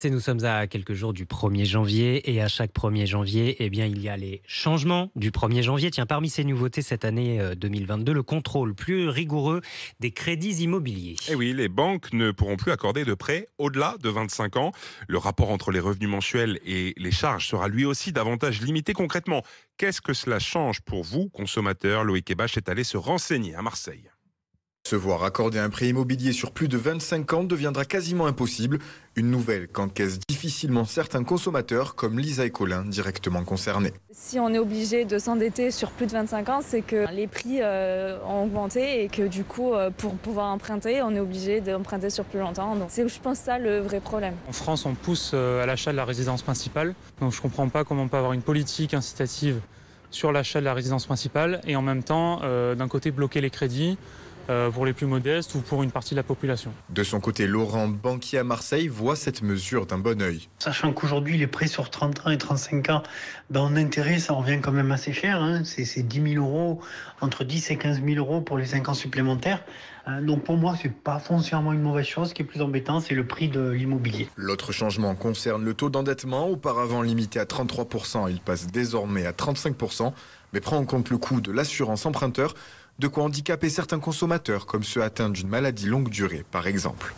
Nous sommes à quelques jours du 1er janvier et à chaque 1er janvier, eh bien, il y a les changements du 1er janvier. Tiens, parmi ces nouveautés cette année 2022, le contrôle plus rigoureux des crédits immobiliers. Eh oui, les banques ne pourront plus accorder de prêts au-delà de 25 ans. Le rapport entre les revenus mensuels et les charges sera lui aussi davantage limité. Concrètement, qu'est-ce que cela change pour vous, consommateurs? Loïc Ebache est allé se renseigner à Marseille. Se voir accorder un prêt immobilier sur plus de 25 ans deviendra quasiment impossible. Une nouvelle qu'encaissent difficilement certains consommateurs comme Lisa et Colin, directement concernés. Si on est obligé de s'endetter sur plus de 25 ans, c'est que les prix ont augmenté et que du coup, pour pouvoir emprunter, on est obligé d'emprunter sur plus longtemps. Donc c'est, je pense, ça le vrai problème. En France, on pousse à l'achat de la résidence principale. Donc je ne comprends pas comment on peut avoir une politique incitative sur l'achat de la résidence principale et en même temps, d'un côté, bloquer les crédits pour les plus modestes ou pour une partie de la population. De son côté, Laurent, banquier à Marseille, voit cette mesure d'un bon œil. Sachant qu'aujourd'hui, les prêts sur 30 ans et 35 ans, en intérêt, ça revient quand même assez cher. C'est 10 000 euros, entre 10 et 15 000 euros pour les 5 ans supplémentaires. Donc pour moi, c'est pas foncièrement une mauvaise chose. Ce qui est plus embêtant, c'est le prix de l'immobilier. L'autre changement concerne le taux d'endettement. Auparavant limité à 33%, il passe désormais à 35%, mais prend en compte le coût de l'assurance emprunteur, de quoi handicaper certains consommateurs, comme ceux atteints d'une maladie longue durée, par exemple.